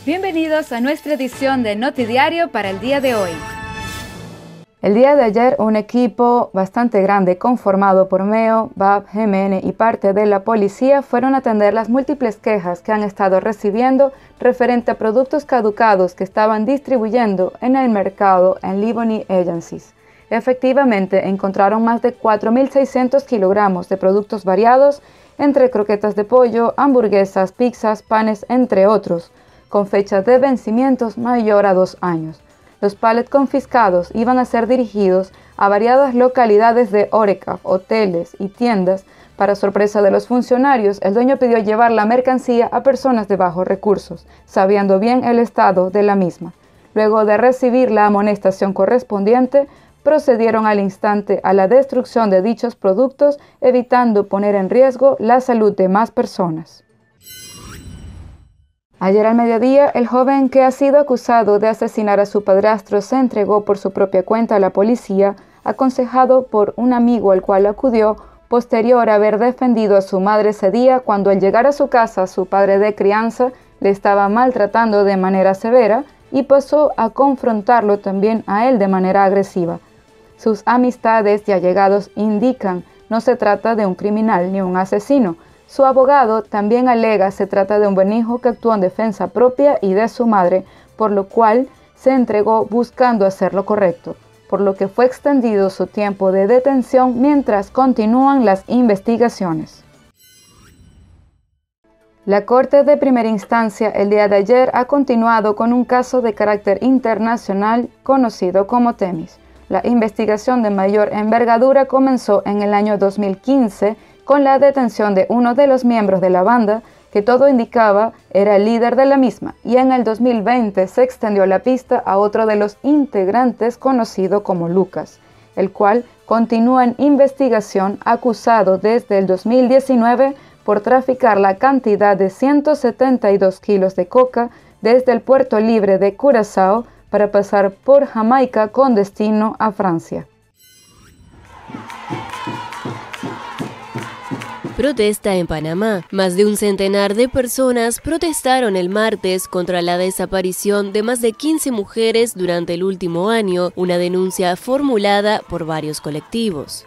Bienvenidos a nuestra edición de Notidiario para el día de hoy. El día de ayer, un equipo bastante grande conformado por MEO, BAP, GMN y parte de la policía fueron a atender las múltiples quejas que han estado recibiendo referente a productos caducados que estaban distribuyendo en el mercado en Libony Agencies. Efectivamente, encontraron más de 4.600 kilogramos de productos variados, entre croquetas de pollo, hamburguesas, pizzas, panes, entre otros, con fechas de vencimientos mayor a 2 años. Los palets confiscados iban a ser dirigidos a variadas localidades de Orecaf, hoteles y tiendas. Para sorpresa de los funcionarios, el dueño pidió llevar la mercancía a personas de bajos recursos, sabiendo bien el estado de la misma. Luego de recibir la amonestación correspondiente, procedieron al instante a la destrucción de dichos productos, evitando poner en riesgo la salud de más personas. Ayer al mediodía, el joven que ha sido acusado de asesinar a su padrastro se entregó por su propia cuenta a la policía, aconsejado por un amigo al cual acudió posterior a haber defendido a su madre ese día cuando al llegar a su casa su padre de crianza le estaba maltratando de manera severa y pasó a confrontarlo también a él de manera agresiva. Sus amistades y allegados indican no se trata de un criminal ni un asesino. Su abogado también alega se trata de un buen hijo que actuó en defensa propia y de su madre, por lo cual se entregó buscando hacer lo correcto, por lo que fue extendido su tiempo de detención mientras continúan las investigaciones. La Corte de Primera Instancia el día de ayer ha continuado con un caso de carácter internacional conocido como Temis. La investigación de mayor envergadura comenzó en el año 2015 con la detención de uno de los miembros de la banda, que todo indicaba era el líder de la misma, y en el 2020 se extendió la pista a otro de los integrantes conocido como Lucas, el cual continúa en investigación acusado desde el 2019 por traficar la cantidad de 172 kilos de coca desde el puerto libre de Curazao para pasar por Jamaica con destino a Francia. Protesta en Panamá. Más de un centenar de personas protestaron el martes contra la desaparición de más de 15 mujeres durante el último año, una denuncia formulada por varios colectivos.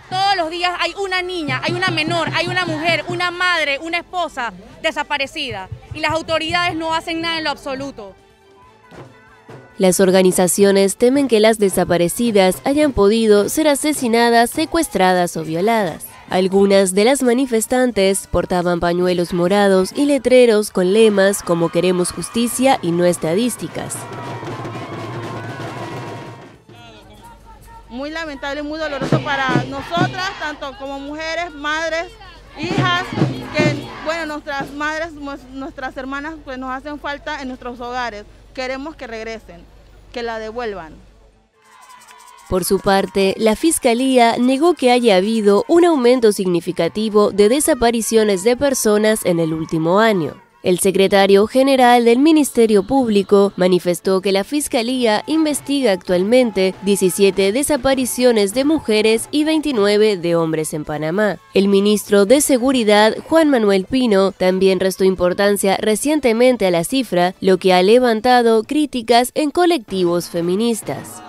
Todos los días hay una niña, hay una menor, hay una mujer, una madre, una esposa desaparecida y las autoridades no hacen nada en lo absoluto. Las organizaciones temen que las desaparecidas hayan podido ser asesinadas, secuestradas o violadas. Algunas de las manifestantes portaban pañuelos morados y letreros con lemas como "Queremos justicia y no estadísticas". Muy lamentable, muy doloroso para nosotras, tanto como mujeres, madres, hijas, que bueno, nuestras madres, nuestras hermanas pues nos hacen falta en nuestros hogares. Queremos que regresen, que la devuelvan. Por su parte, la Fiscalía negó que haya habido un aumento significativo de desapariciones de personas en el último año. El secretario general del Ministerio Público manifestó que la Fiscalía investiga actualmente 17 desapariciones de mujeres y 29 de hombres en Panamá. El ministro de Seguridad, Juan Manuel Pino, también restó importancia recientemente a la cifra, lo que ha levantado críticas en colectivos feministas.